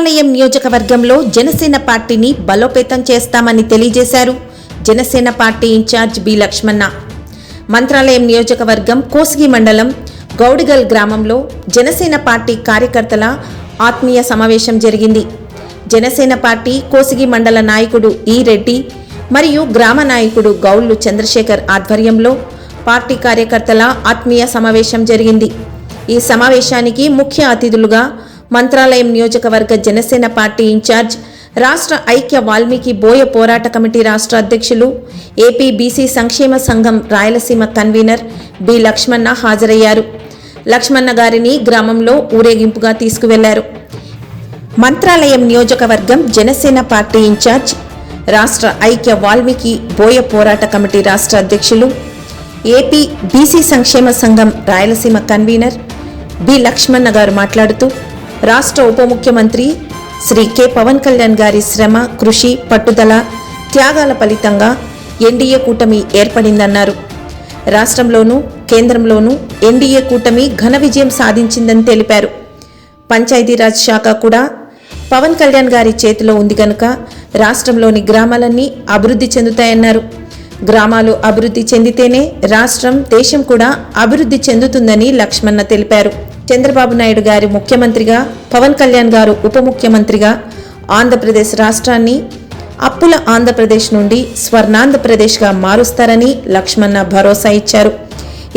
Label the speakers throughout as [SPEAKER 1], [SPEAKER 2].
[SPEAKER 1] మంత్రాలయం నియోజకవర్గంలో జనసేన పార్టీని బలోపేతం చేస్తామని తెలియజేశారు జనసేన పార్టీ ఇన్ఛార్జ్ బి లక్ష్మణ. మంత్రాలయం నియోజకవర్గం కోసిగి మండలం గౌడిగల్ గ్రామంలో జనసేన పార్టీ కార్యకర్తల ఆత్మీయ సమావేశం జరిగింది. జనసేన పార్టీ కోసిగి మండల నాయకుడు ఈ రెడ్డి మరియు గ్రామ నాయకుడు గౌళ్లు చంద్రశేఖర్ ఆధ్వర్యంలో పార్టీ కార్యకర్తల ఆత్మీయ సమావేశం జరిగింది. ఈ సమావేశానికి ముఖ్య అతిథులుగా మంత్రాలయం నియోజకవర్గ జనసేన పార్టీ ఇన్ఛార్జ్, రాష్ట్ర ఐక్య వాల్మీకి బోయ పోరాట కమిటీ రాష్ట్ర అధ్యక్షులు, ఏపీ బీసీ సంక్షేమ సంఘం రాయలసీమ కన్వీనర్ బి లక్ష్మణ హాజరయ్యారు. లక్ష్మణ గారిని గ్రామంలో ఊరేగింపుగా తీసుకువెళ్లారు. మంత్రాలయం నియోజకవర్గం జనసేన పార్టీ ఇన్ఛార్జ్, రాష్ట్ర ఐక్య వాల్మీకి బోయ పోరాట కమిటీ రాష్ట్ర అధ్యక్షులు, ఏపీ బీసీ సంక్షేమ సంఘం రాయలసీమ కన్వీనర్ బి లక్ష్మణ గారు మాట్లాడుతూ, రాష్ట్ర ఉప ముఖ్యమంత్రి శ్రీ కె పవన్ కళ్యాణ్ గారి శ్రమ, కృషి, పట్టుదల, త్యాగాల ఫలితంగా ఎన్డీఏ కూటమి ఏర్పడిందన్నారు. రాష్ట్రంలోనూ కేంద్రంలోనూ ఎన్డీఏ కూటమి ఘన విజయం సాధించిందని తెలిపారు. పంచాయతీరాజ్ శాఖ కూడా పవన్ కళ్యాణ్ గారి చేతిలో ఉంది కనుక రాష్ట్రంలోని గ్రామాలన్నీ అభివృద్ధి చెందుతాయన్నారు. గ్రామాలు అభివృద్ధి చెందితేనే రాష్ట్రం, దేశం కూడా అభివృద్ధి చెందుతుందని లక్ష్మణ తెలిపారు. చంద్రబాబు నాయుడు గారి ముఖ్యమంత్రిగా, పవన్ కళ్యాణ్ గారు ఉప ముఖ్యమంత్రిగా ఆంధ్రప్రదేశ్ రాష్ట్రాన్ని అప్పుల ఆంధ్రప్రదేశ్ నుండి స్వర్ణాంధ్రప్రదేశ్గా మారుస్తారని లక్ష్మణ భరోసా ఇచ్చారు.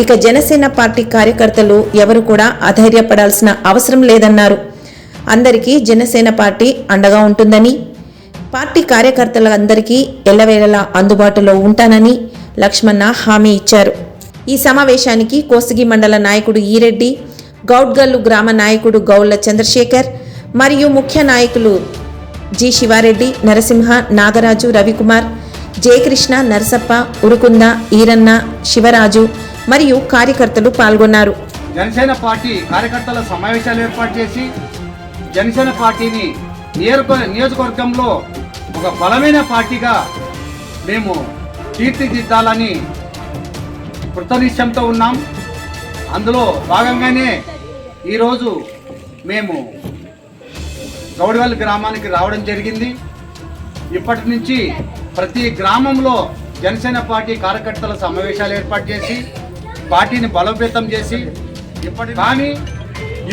[SPEAKER 1] ఇక జనసేన పార్టీ కార్యకర్తలు ఎవరు కూడా అధైర్యపడాల్సిన అవసరం లేదన్నారు. అందరికీ జనసేన పార్టీ అండగా ఉంటుందని, పార్టీ కార్యకర్తలందరికీ ఎల్లవేళలా అందుబాటులో ఉంటానని లక్ష్మణ హామీ ఇచ్చారు. ఈ సమావేశానికి కోసిగి మండల నాయకుడు ఈరెడ్డి, గౌడ్గల్లు గ్రామ నాయకుడు గౌళ్ల చంద్రశేఖర్ మరియు ముఖ్య నాయకులు జి శివారెడ్డి, నరసింహ, నాగరాజు, రవికుమార్, జయకృష్ణ, నరసప్ప, ఉరుకుంద, ఈరన్న, శివరాజు మరియు కార్యకర్తలు పాల్గొన్నారు.
[SPEAKER 2] జనసేన పార్టీ కార్యకర్తల సమావేశాలు ఏర్పాటు చేసి జనసేన పార్టీని నియోజకవర్గంలో ఒక బలమైన పార్టీగా మేము తీర్చిదిద్దాలని కృతనిశ్చయంతో ఉన్నాం. అందులో భాగంగానే ఈరోజు మేము గౌడివల్లి గ్రామానికి రావడం జరిగింది. ఇప్పటి నుంచి ప్రతి గ్రామంలో జనసేన పార్టీ కార్యకర్తల సమావేశాలు ఏర్పాటు చేసి పార్టీని బలోపేతం చేసి కానీ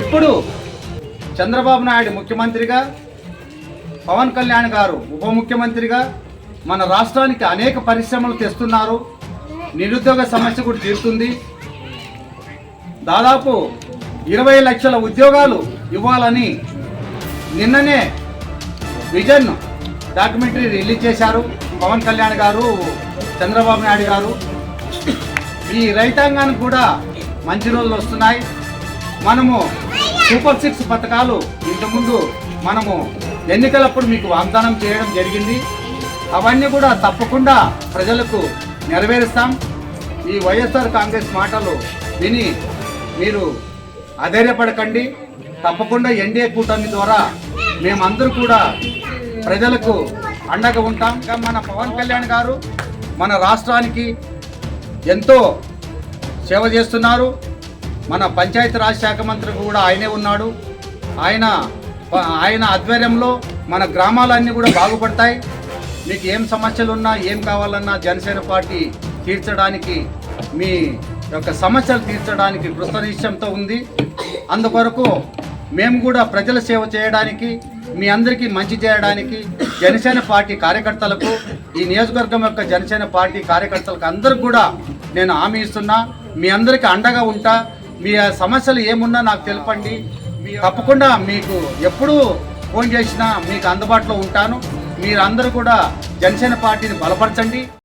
[SPEAKER 2] ఇప్పుడు చంద్రబాబు నాయుడు ముఖ్యమంత్రిగా, పవన్ కళ్యాణ్ గారు ఉప ముఖ్యమంత్రిగా మన రాష్ట్రానికి అనేక పరిశ్రమలు తెస్తున్నారు. నిరుద్యోగ సమస్య కూడా తీరుతుంది. దాదాపు 20 లక్షల ఉద్యోగాలు ఇవ్వాలని నిన్ననే విజన్ డాక్యుమెంటరీ రిలీజ్ చేశారు పవన్ కళ్యాణ్ గారు, చంద్రబాబు నాయుడు గారు. ఈ రైతాంగానికి కూడా మంచి రోజులు వస్తున్నాయి. మనము సూపర్ 6 పథకాలు ఇంతకుముందు మనము ఎన్నికలప్పుడు మీకు వాగ్దానం చేయడం జరిగింది. అవన్నీ కూడా తప్పకుండా ప్రజలకు నెరవేరుస్తాం. ఈ వైఎస్ఆర్ కాంగ్రెస్ మాటలు విని మీరు అధైర్యపడకండి. తప్పకుండా ఎన్డీఏ కూటమి ద్వారా మేమందరూ కూడా ప్రజలకు అండగా ఉంటాం. మన పవన్ కళ్యాణ్ గారు మన రాష్ట్రానికి ఎంతో సేవ చేస్తున్నారు. మన పంచాయతీరాజ్ శాఖ మంత్రి కూడా ఆయనే ఉన్నాడు. ఆయన ఆధ్వర్యంలో మన గ్రామాలన్నీ కూడా బాగుపడతాయి. మీకు ఏం సమస్యలు ఉన్నా, ఏం కావాలన్నా జనసేన పార్టీ తీర్చడానికి, మీ యొక్క సమస్యలు తీర్చడానికి కృతనిశ్చయంతో ఉంది. అందుకొరకు మేము కూడా ప్రజల సేవ చేయడానికి, మీ అందరికీ మంచి చేయడానికి జనసేన పార్టీ కార్యకర్తలకు, ఈ నియోజకవర్గం యొక్క జనసేన పార్టీ కార్యకర్తలకు అందరికి కూడా నేను హామీ ఇస్తున్నా. మీ అందరికీ అండగా ఉంటా. మీ సమస్యలు ఏమున్నా నాకు తెలపండి. తప్పకుండా మీకు ఎప్పుడూ ఫోన్ చేసినా మీకు అందుబాటులో ఉంటాను. మీరందరూ కూడా జనసేన పార్టీని బలపరచండి.